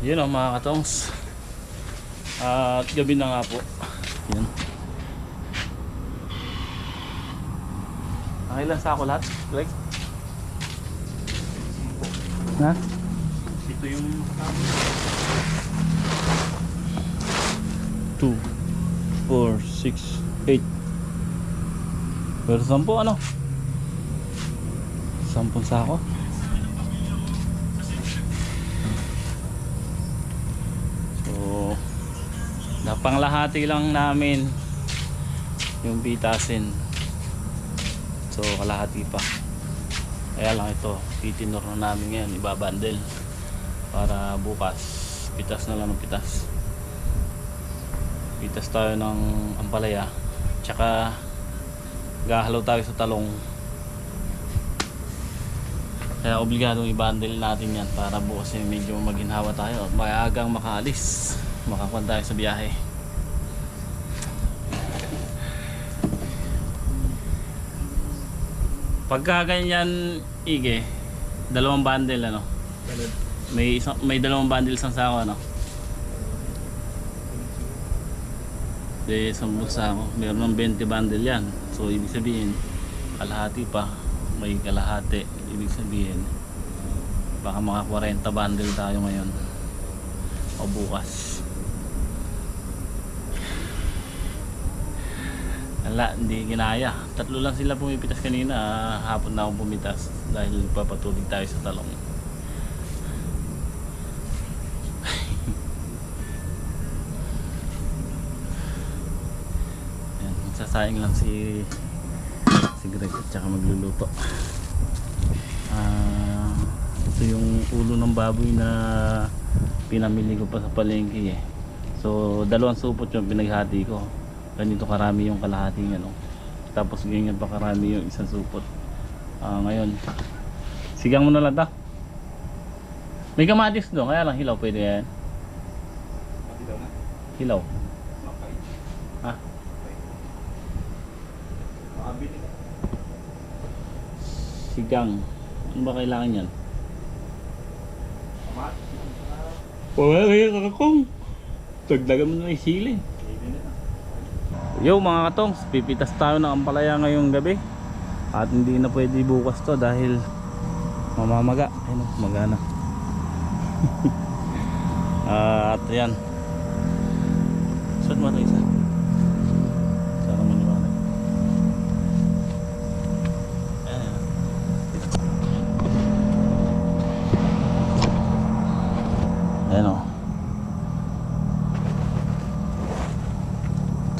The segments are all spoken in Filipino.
Yun o mga katongs. At gabi na nga po. Yun. Nakailan sa ako lahat, Greg? Ha? Ito yung 2, 4, 6, 8. Pero 10 ano? 10 sako. So napanglahati lang namin yung bitasin. So kalahati pa. Kaya lang ito, titinor na namin ngayon, ibabandel para bukas pitas na lang ng pitas. Pitas tayo ng ampalaya, tsaka gahalaw tayo sa talong. Kaya obligadong i-bundle natin yan para bukas medyo maginhawa tayo, maagang makaalis, makakuha tayo sa biyahe. Pagka ganyan, Ige, 2 bundle ano? May 2 bundle isang sako ano? De 10 sako, meron ng 20 bundle yan. So ibig sabihin, kalahati pa, may kalahati. Ibig sabihin, baka mga 40 bundle tayo ngayon o bukas. Wala, hindi ginaya. 3 lang sila pumipitas kanina. Hapon na akong pumitas dahil papatuloy tayo sa talong. Ayan, magsasayang lang si Greg at saka magluluto. Ito yung ulo ng baboy na pinamili ko pa sa palengke eh. So 2 supot yung pinaghati ko. Ganito karami yung kalahating ano. Tapos ganyan pa karami yung isang supot. Ngayon sigang mo na lang ta. May kamatis doon, kaya lang hilaw pwede yan. Hilaw. Ha? Sigang. Ano ba kailangan yan? Wala kaya kakakong. Tagdagan mo na yung sili. Yo mga katongs, pipitas tayo ng ampalaya ngayong gabi. At hindi na pwede bukas to dahil mamamaga. Ayun, magana. At yan. Saan mo ito isa? Saan mo liwanag? Ayan. Ayan o.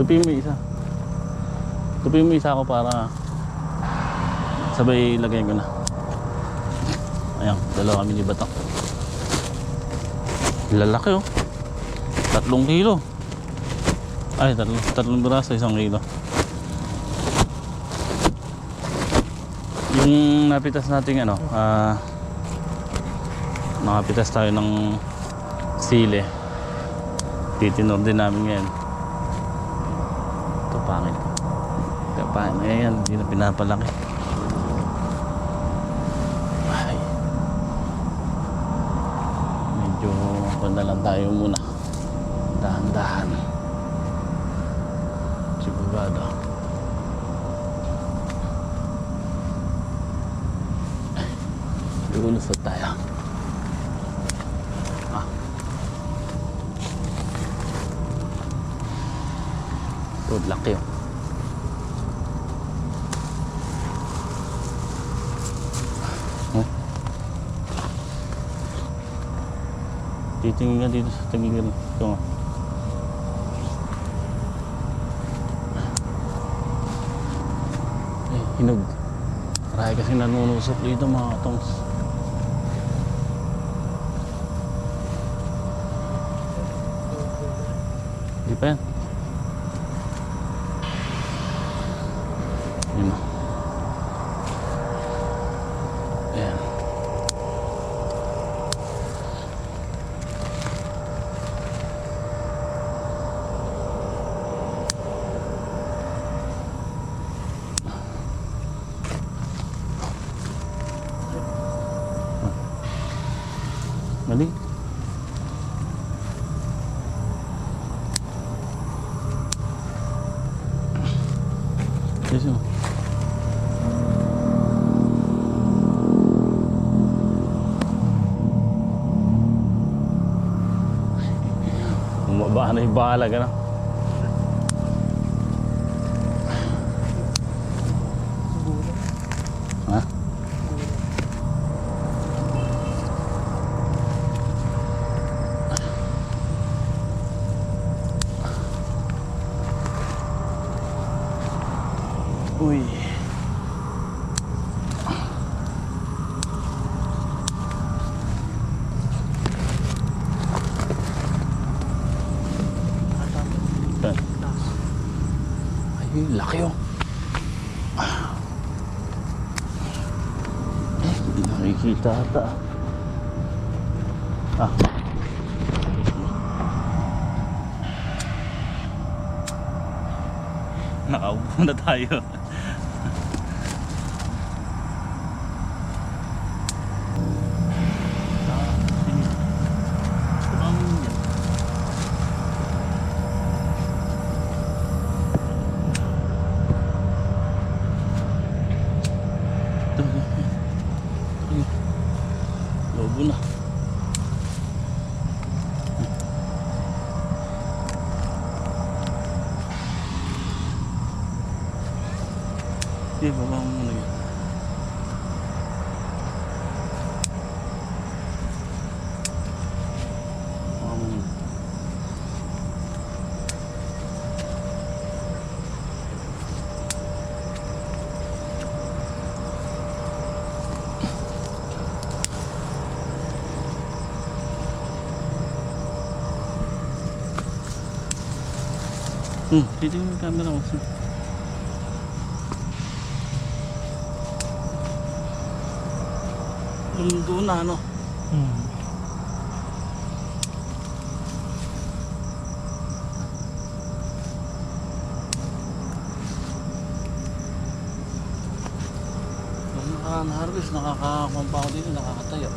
Tupin mo isa. Tupin mo isa ako para sabay lagay ko na. Ayan, 2 kami ni Batang. Lalaki oh. 3 kilo. Ay, 3 braso, 1 kilo. Yung napitas natin ano, nakapitas tayo ng sili. Titinor din namin ngayon. Pangit. Kapain na yan, hindi na pinapalaki. Ay. Medyo na lang tayo muna. Dahan-dahan. Sigurado. Lulusot tayo. Good luck yun. Titingin nga dito sa tagigil. Ito nga. Hinog. Marami kasi nanunusok dito mga katongs. Hindi pa yan. Yun. Ayan. Mali. Sana yung bahala, gano'n. Ha? Uy. Ay, laki oh. Hindi nakikita ata. Ah. Nakaupo na tayo. Lobo na. Baba mo muna yun. Baba mo muna. Titingnan yung camera ko. Doon na ano. Nung naka-harvest, nakakakumpa ako dito, nakakatayo.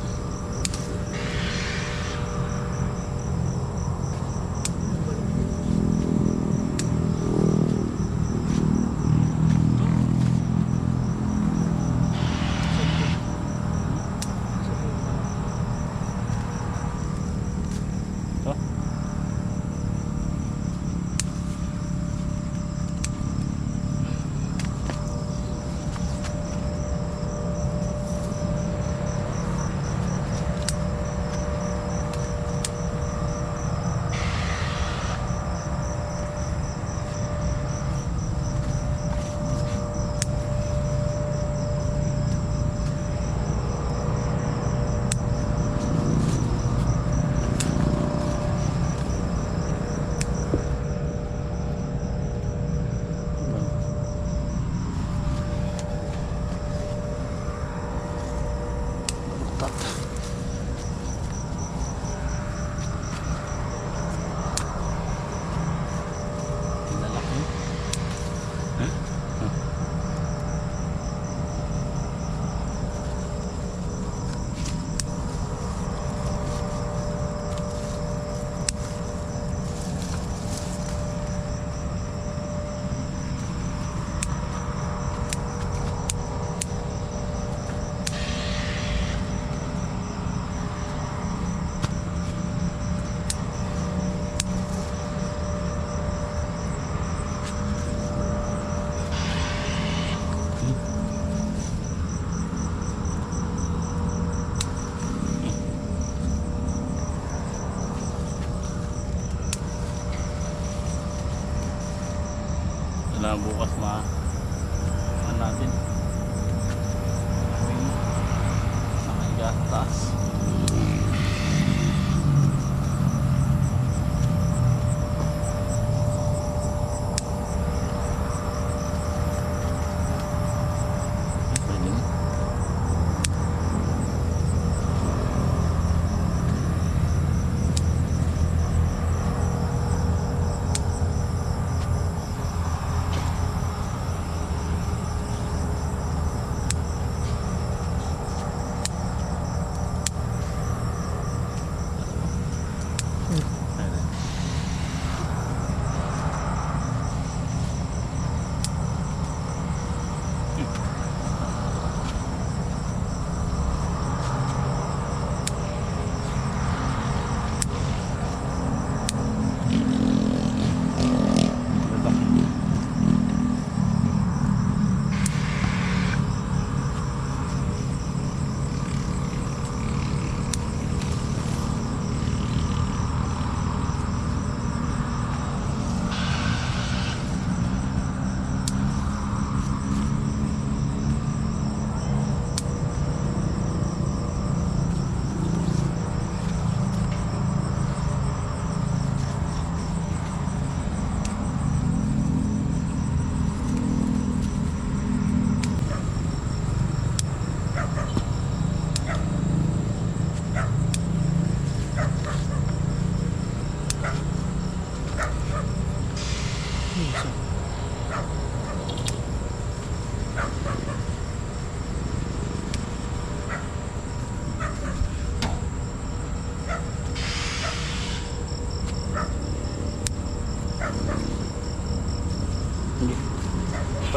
Wala bukas natin. Nakahiga sa taas.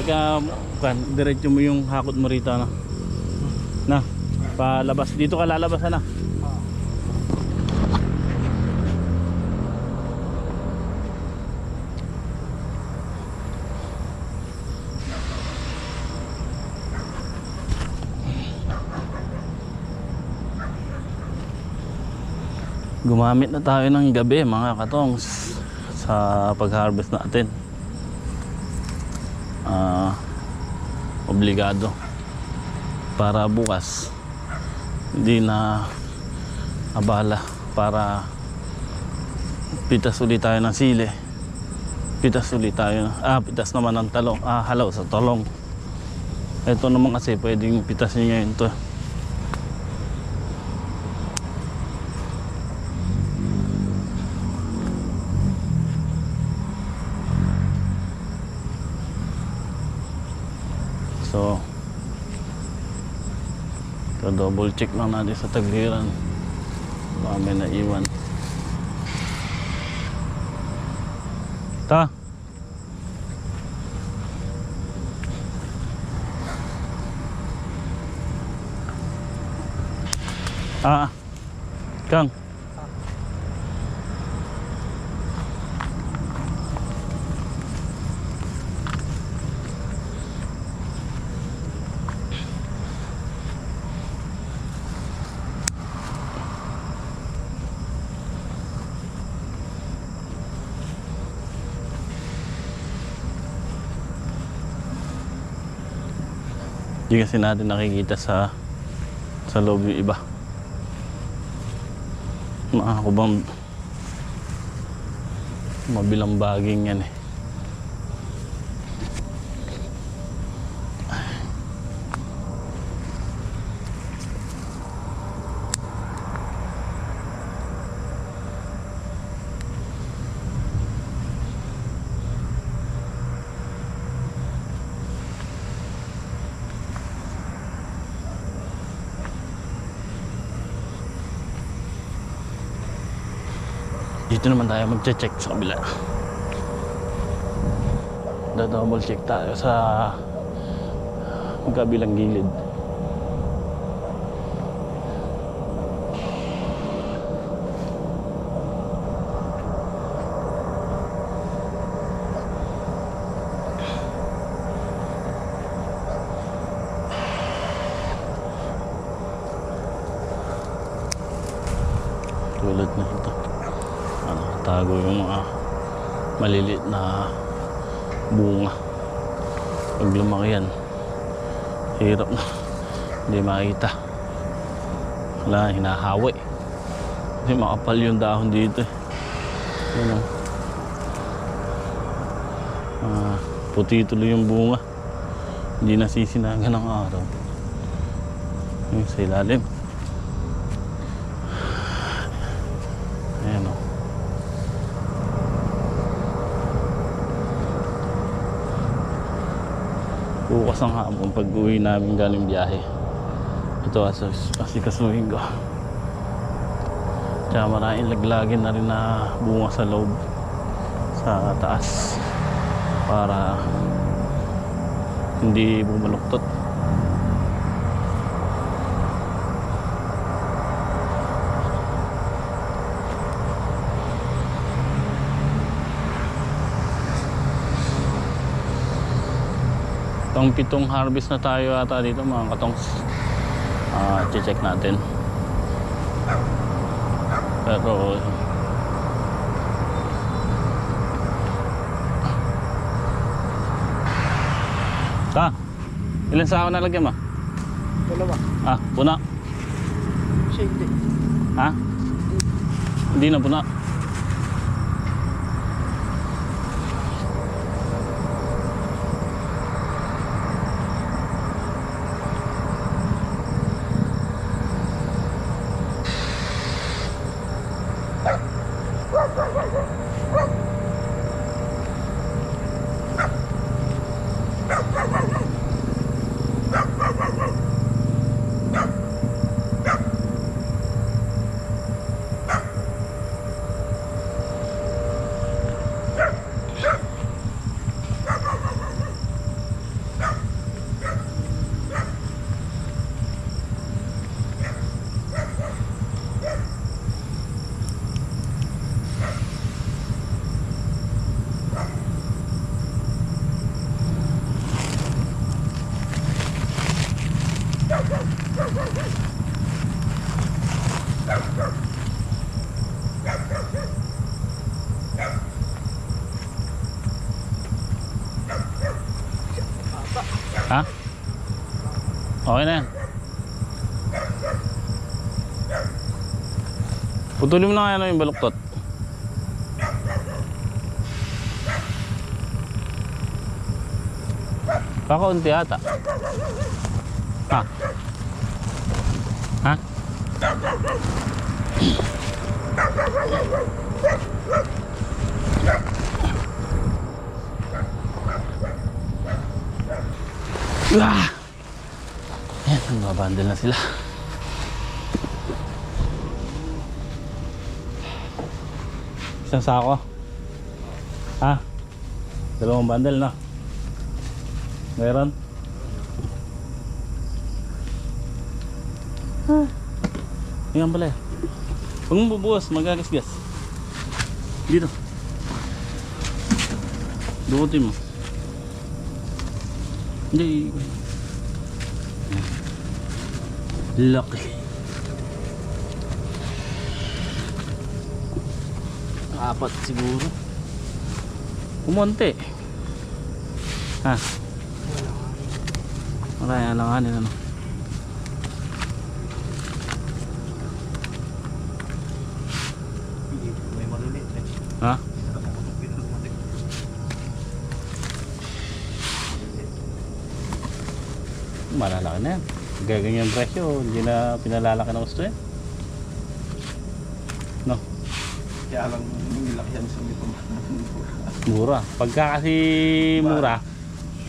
pagka diretso mo yung hakot mo rito na palabas dito ka lalabas na. Gumamit na tayo ng gabi mga katongs sa pag-harvest natin. Obligado para bukas hindi na abala para pitas ulit tayo ng sili, pitas ulit tayo pitas naman ng talong, halaw sa talong. Ito naman kasi pwedeng pitasin ngayon to. So double check lang natin sa tagliran baka may naiwan. Ta Kang hindi kasi natin nakikita sa loob yung iba. Makakubang mabilang baging yan eh. Dito naman tayo magche-check sa kabila. Double check tayo sa kabilang gilid. Tulad na ito. Tago yung mga maliliit na bunga. Pag lumaki yan, hirap na, hindi makita. Wala, hinahawi kasi makapal yung dahon dito eh. Yun, puti tuloy yung bunga, hindi nasisinagan ng araw. Yun, sa ilalim. Ayan o. Bukas ang hapon pag uwi namin galing biyahe. Ito asikasuhin ko. Tsaka maraming laglagin na rin na bunga sa loob, sa taas, para hindi bumaluktot. Itong 7 harvest na tayo ata dito mga katongs. Check natin. Pero ilan sa ako nalagyan mo? Dalawa. Puna? Siya hindi. Hindi na puna. Putulin mo na nga yung baluktot. Kakaunti ata. Ha? Ha? Ah! Ayan, nababandal na sila. Isang sako. Ha? Dalawang bundle na. Meron? Ayan pala. Huwag mong bubuwas, magagasgas. Dito. Dukutin mo. Hindi. Laki. Apat siguro. Kumonte. Ha? Maraming alanganin ano. May malulit eh. Ha? Malalaki na yan. Gaganyan presyo, hindi na pinalalaki ng gusto yan. No? Kaya lang nilaki yan sa dito. Mura. Pagka kasi mura,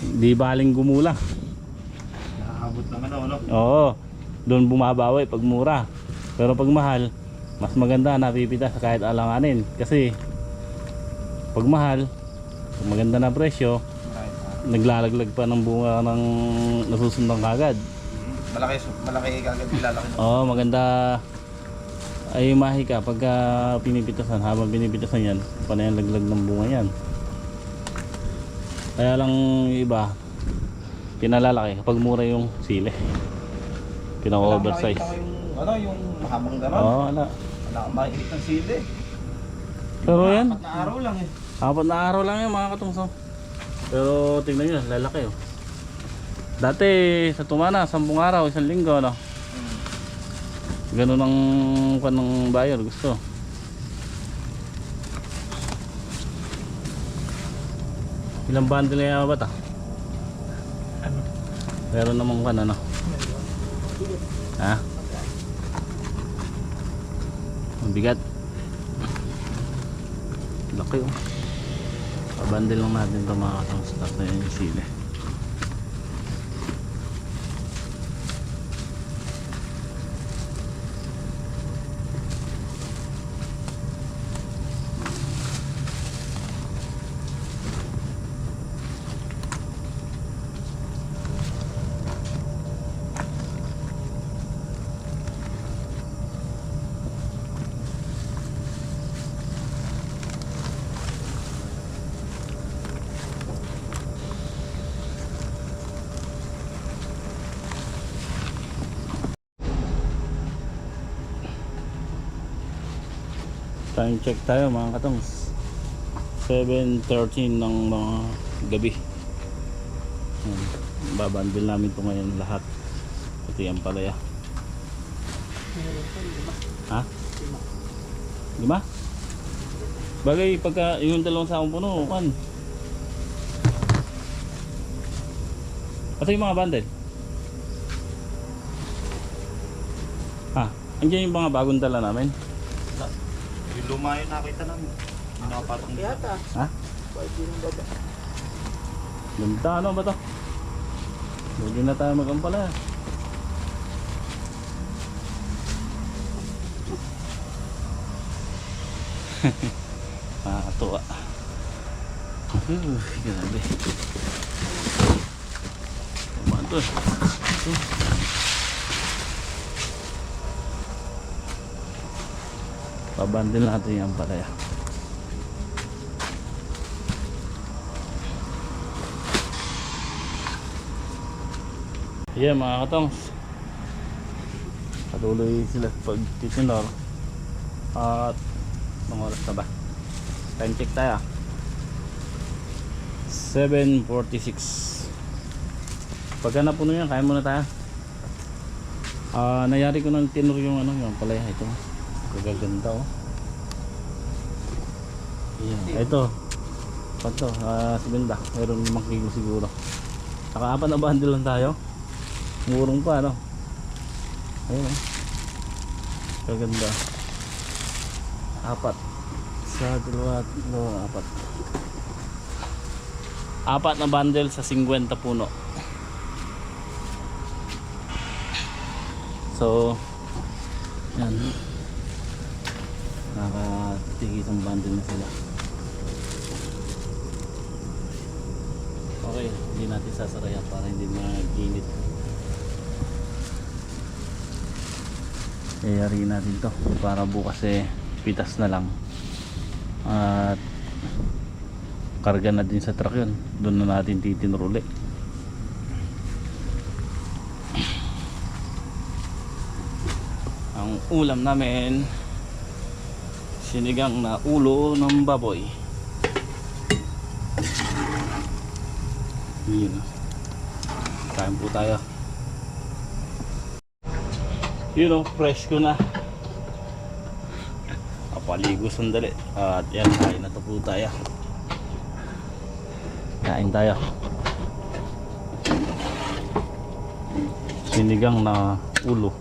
di baling gumula. Nakaabot ng ano. Oo. Doon bumabawi pag mura. Pero pag mahal, mas maganda napipitas kahit alanganin. Kasi pag mahal, pag maganda na presyo, naglalaglag pa ng bunga ng nasusundan kagad. Malaki kagad nilalaki. Oo, maganda ay mahi ka pagka pinipitasan. Habang pinipitasan yan, panay ang laglag ng bunga yan. Kaya lang yung iba pinalalaki kapag mura yung sili, pinaka-oversize. Yung mahabang ganon. Oo, wala. Nakamahilit ng sili. Pero yan, 4 na araw lang eh. 4 na araw lang yan mga katungso. Pero tingnan nyo, lalaki oh. Dati sa Tumana, 10 araw, 1 linggo no? Ganun ang kanang buyer gusto. Ilang bundle na ba ito? Meron namang kan ano? Ha? Ang bigat. Laki oh. Pabandil lang natin ito mga katong stock na yung sili. Time check tayo mga katongs, 7:13 ng mga gabi. Babandil namin ito ngayon lahat, pati ang palaya. Ha? 5? Bagay pagka yung 2 sakong puno kan. Pati yung mga bandel. Ha? Andiyan yung mga bagong dala namin. Yung luma yun nakita namin. Yung nakapatong yata. Ha? Pwede yung baba. Ganda ano ba to? Hindi na tayo mag-ampala. Nakakatuwa. Grabe. Tama ito. Ito. Pabandil natin yung palaya. Yeah mga katongs, patuloy sila pagtitinor. At mga oras na ba? Time check tayo. 7:46. Pagka napuno yan, kaya muna tayo. Nayari ko ng tinor yung ano, yung palaya ito. Gaganda oh. Yan. Ito. Panto, segunda. Meron 5 kilo siguro. Saka 4 na bundle lang tayo. Murong pa no. Ayun oh. Gaganda. 4. Sa 2, 4. 4 na bundle sa 50 puno. So, yan. Nakatigis ang bundle na sila. Okay, hindi natin sasarayan para hindi mag-init. Iyarin natin to para bukas pitas na lang. At karga na din sa truck yun. Doon na natin titinruli. Ang ulam namin, sinigang na ulo ng baboy. Yun. Kain po tayo. Yun o, fresh ko na. Kapaligo sandali. At yan, kain na to po tayo. Kain tayo. Sinigang na ulo.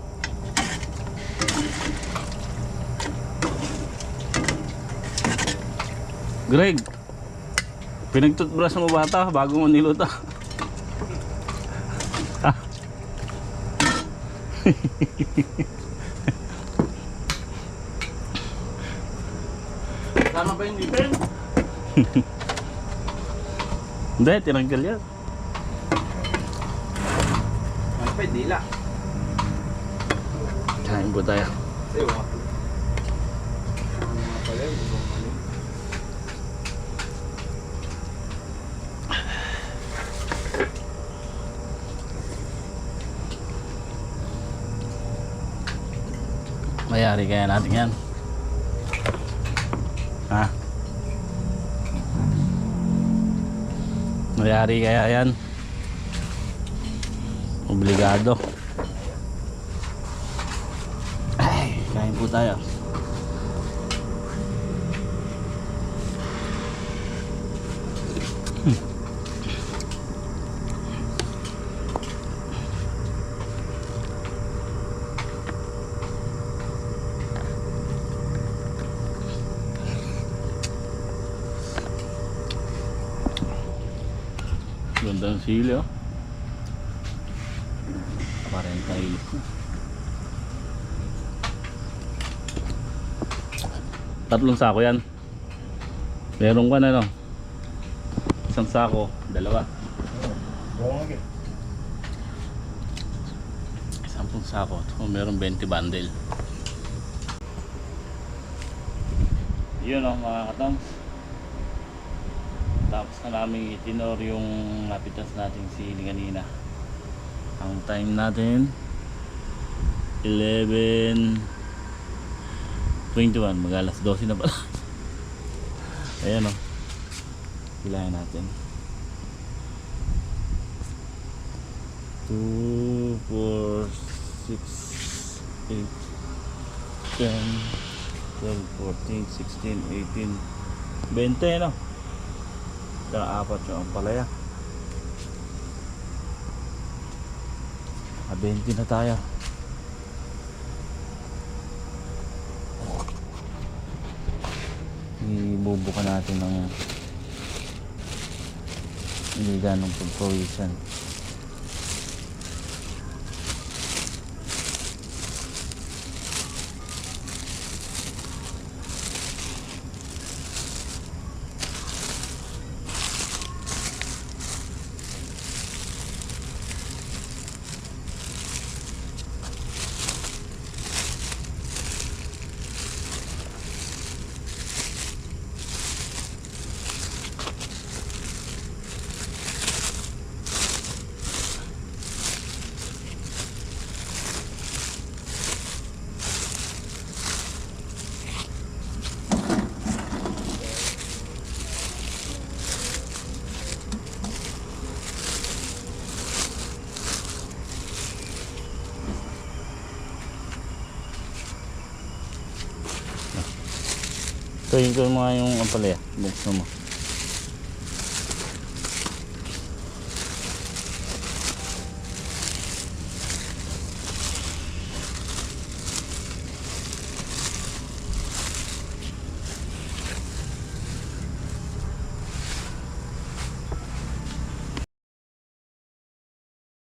Greg, pinagtutbrush mo bata bago mo niluto. Tama ba yung ngipin? Hindi, tinanggal yan. Ay, pwede lang. Kain po tayo. Mayari kaya natin yan. Ha? Mayari kaya yan. Obligado. Ay, kain po tayo. Ganda ng sili oh. Parang tayo. Tatlong sako yan. Meron ka na no. Isang sako, 2. 10 sako. So, meron 20 bundle. Yun oh mga katongs. Tapos na namin itinor yung napitas natin sili kanina. Ang time natin 11:21, mag-alas 12 na pala. Ayan o, hilahin natin 2, 4, 6, 8, 10, 12, 14, 16, 18, 20 no. Kaya 4 yung ampalaya. 20 na tayo. Ibubuka natin ng iligan ng pagpawisan. Tuhin ko mga yung ampalaya. Buksan mo.